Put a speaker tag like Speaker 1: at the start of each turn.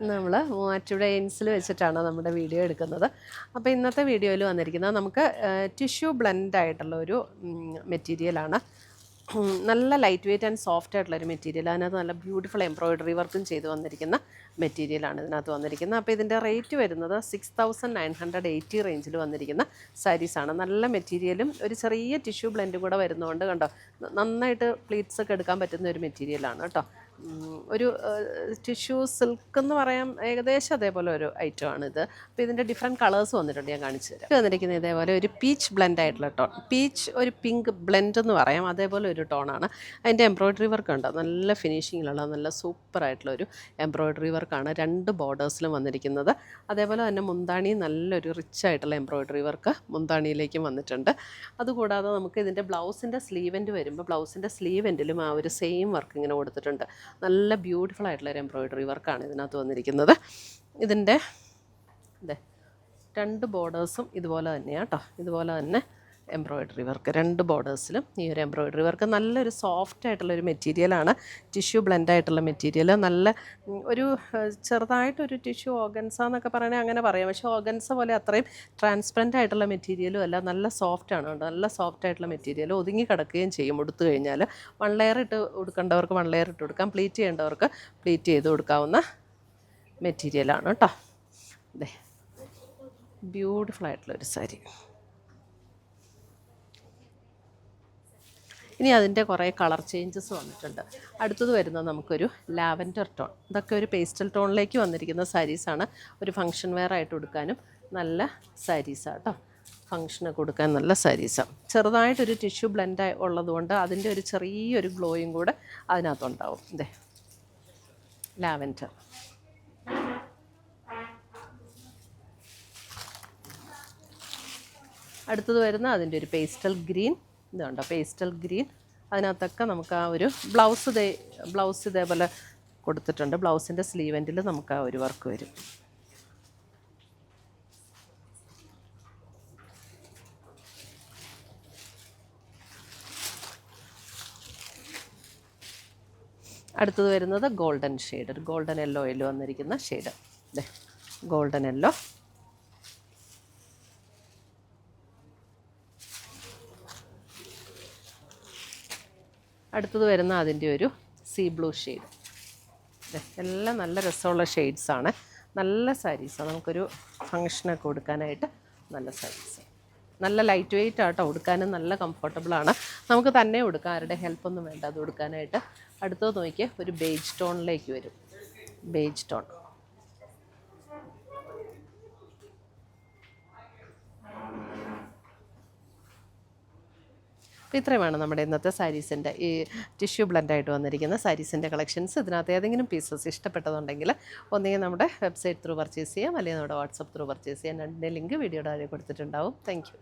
Speaker 1: നമ്മൾ മൂവാറ്റുപുഴ എയിംസിൽ വെച്ചിട്ടാണ് നമ്മുടെ വീഡിയോ എടുക്കുന്നത്. അപ്പോൾ ഇന്നത്തെ വീഡിയോയിൽ വന്നിരിക്കുന്നത് നമുക്ക് ടിഷ്യൂ ബ്ലെൻഡ് ആയിട്ടുള്ള ഒരു മെറ്റീരിയലാണ്. നല്ല ലൈറ്റ് വെയ്റ്റ് ആൻഡ് സോഫ്റ്റ് ആയിട്ടുള്ളൊരു മെറ്റീരിയൽ. അതിനകത്ത് നല്ല ബ്യൂട്ടിഫുൾ എംബ്രോയിഡറി വർക്കും ചെയ്ത് വന്നിരിക്കുന്ന മെറ്റീരിയലാണ് ഇതിനകത്ത് വന്നിരിക്കുന്നത്. അപ്പോൾ ഇതിൻ്റെ റേറ്റ് വരുന്നത് 6980 റേഞ്ചിൽ വന്നിരിക്കുന്ന സാരീസാണ്. നല്ല മെറ്റീരിയലും ഒരു ചെറിയ ടിഷ്യൂ ബ്ലെൻഡും കൂടെ വരുന്നതുകൊണ്ട് കണ്ടോ നന്നായിട്ട് പ്ലീറ്റ്സ് ഒക്കെ എടുക്കാൻ പറ്റുന്ന ഒരു മെറ്റീരിയലാണ് കേട്ടോ. ഒരു ടിഷ്യൂ സിൽക്ക് എന്ന് പറയാം, ഏകദേശം അതേപോലെ ഒരു ഐറ്റമാണിത്. അപ്പോൾ ഇതിൻ്റെ ഡിഫറെൻറ്റ് കളേഴ്സ് വന്നിട്ടുണ്ട്, ഞാൻ കാണിച്ചു തരാം. വന്നിരിക്കുന്നത് ഇതേപോലെ ഒരു പീച്ച് ബ്ലെൻഡ് ആയിട്ടുള്ള ടോൺ, പീച്ച് ഒരു പിങ്ക് ബ്ലെൻഡ് എന്ന് പറയാം, അതേപോലെ ഒരു ടോണാണ്. അതിൻ്റെ എംബ്രോയ്ഡറി വർക്ക് ഉണ്ട്, നല്ല ഫിനിഷിങ്ങിലുള്ള നല്ല സൂപ്പറായിട്ടുള്ള ഒരു എംബ്രോയ്ഡറി വർക്കാണ് 2 ബോർഡേഴ്സിലും വന്നിരിക്കുന്നത്. അതേപോലെ തന്നെ മുന്താണി നല്ലൊരു റിച്ച് ആയിട്ടുള്ള എംബ്രോയ്ഡറി വർക്ക് മുന്താണിയിലേക്കും വന്നിട്ടുണ്ട്. അതുകൂടാതെ നമുക്ക് ഇതിൻ്റെ ബ്ലൗസിൻ്റെ സ്ലീവെൻറ്റ് വരുമ്പോൾ ബ്ലൗസിൻ്റെ സ്ലീവെൻറ്റിലും ആ ഒരു സെയിം വർക്ക് ഇങ്ങനെ കൊടുത്തിട്ടുണ്ട്. നല്ല ബ്യൂട്ടിഫുൾ ആയിട്ടുള്ളൊരു എംബ്രോയ്ഡറി വർക്കാണ് ഇതിനകത്ത് വന്നിരിക്കുന്നത്. ഇതിൻ്റെ 2 ബോർഡേഴ്സും ഇതുപോലെ തന്നെയാണ് കേട്ടോ. ഇതുപോലെ തന്നെ എംബ്രോയ്ഡറി വർക്ക് 2 ബോർഡേഴ്സിലും ഈ ഒരു എംബ്രോയ്ഡറി വർക്ക്. നല്ലൊരു സോഫ്റ്റ് ആയിട്ടുള്ളൊരു മെറ്റീരിയലാണ്, ടിഷ്യൂ ബ്ലെൻഡ് ആയിട്ടുള്ള മെറ്റീരിയൽ. നല്ല ഒരു ചെറുതായിട്ടൊരു ടിഷ്യൂ ഓർഗൻസ എന്നൊക്കെ പറയണേ അങ്ങനെ പറയാം, പക്ഷേ ഓർഗൻസ പോലെ അത്രയും ട്രാൻസ്പെറൻ്റ് ആയിട്ടുള്ള മെറ്റീരിയലും അല്ല, നല്ല സോഫ്റ്റാണ് കേട്ടോ. നല്ല സോഫ്റ്റ് ആയിട്ടുള്ള മെറ്റീരിയൽ, ഒതുങ്ങി കിടക്കുകയും ചെയ്യും ഉടുത്തു കഴിഞ്ഞാൽ. 1 ലെയർ ഇട്ട് ഉടുക്കേണ്ടവർക്ക് 1 ലെയർ ഇട്ട് കൊടുക്കാം, പ്ലീറ്റ് ചെയ്യേണ്ടവർക്ക് പ്ലീറ്റ് ചെയ്ത് കൊടുക്കാവുന്ന മെറ്റീരിയലാണ് കേട്ടോ. അതെ, ബ്യൂട്ടിഫുൾ ആയിട്ടുള്ളൊരു സാരി. ഇനി അതിൻ്റെ കുറേ കളർ ചേഞ്ചസ് വന്നിട്ടുണ്ട്. അടുത്തത് വരുന്നത് നമുക്കൊരു ലാവൻഡർ ടോൺ. ഇതൊക്കെ ഒരു പേസ്റ്റൽ ടോണിലേക്ക് വന്നിരിക്കുന്ന സാരീസാണ്. ഒരു ഫങ്ഷൻ വെയർ ആയിട്ട് കൊടുക്കാനും നല്ല സാരീസാണ് കേട്ടോ. ഫങ്ഷനൊക്കെ കൊടുക്കാൻ നല്ല സാരീസാണ്. ചെറുതായിട്ടൊരു ടിഷ്യൂ ബ്ലെൻഡ് ഉള്ളതുകൊണ്ട് അതിൻ്റെ ഒരു ചെറിയൊരു ഗ്ലോയും കൂടെ അതിനകത്തുണ്ടാവും. ഇതേ ലാവൻഡർ. അടുത്തത് വരുന്ന അതിൻ്റെ ഒരു പേസ്റ്റൽ ഗ്രീൻ. ഇതുണ്ടോ പേസ്റ്റൽ ഗ്രീൻ. അതിനകത്തൊക്കെ നമുക്ക് ആ ഒരു ബ്ലൗസ് ഇതേപോലെ കൊടുത്തിട്ടുണ്ട്. ബ്ലൗസിൻ്റെ സ്ലീവെൻറ്റിൽ നമുക്ക് ആ ഒരു വർക്ക് വരും. അടുത്തത് വരുന്നത് ഗോൾഡൻ ഷെയ്ഡ്, ഒരു ഗോൾഡൻ യെല്ലോയിൽ വന്നിരിക്കുന്ന ഷെയ്ഡ്. Golden yellow. അടുത്തത് വരുന്ന അതിൻ്റെ ഒരു സീ ബ്ലൂ ഷെയ്ഡ്. എല്ലാം നല്ല രസമുള്ള ഷെയ്ഡ്സാണ്. നല്ല സാരീസാണ്, നമുക്കൊരു ഫങ്ഷനൊക്കെ കൊടുക്കാനായിട്ട് നല്ല സാരീസ്. നല്ല ലൈറ്റ് വെയ്റ്റ് ആട്ടോ, ഉടുക്കാനും നല്ല കംഫർട്ടബിളാണ്. നമുക്ക് തന്നെ ഉടുക്കാം, ആരുടെ ഹെൽപ്പൊന്നും വേണ്ട അത് ഉടുക്കാനായിട്ട്. അടുത്തത് നോക്കിയാൽ ഒരു ബേജ് ടോണിലേക്ക് വരും. Beige tone. അപ്പോൾ ഇത്രയുമാണ് നമ്മുടെ ഇന്നത്തെ സാരീസിൻ്റെ ഈ ടിഷ്യൂ ബ്ലെൻഡായിട്ട് വന്നിരിക്കുന്ന സാരീസിൻ്റെ കളക്ഷൻസ്. ഇതിനകത്ത് ഏതെങ്കിലും പീസസ് ഇഷ്ടപ്പെട്ടതുണ്ടെങ്കിൽ ഒന്നുകിൽ നമ്മുടെ വെബ്സൈറ്റ് ത്രൂ പർച്ചേസ് ചെയ്യാം, അല്ലെങ്കിൽ നമ്മുടെ വാട്സപ്പ് ത്രൂ പർച്ചേസ് ചെയ്യാം. അതിൻ്റെ ലിങ്ക് വീഡിയോയുടെ താഴെ കൊടുത്തിട്ടുണ്ടാവും. Thank U.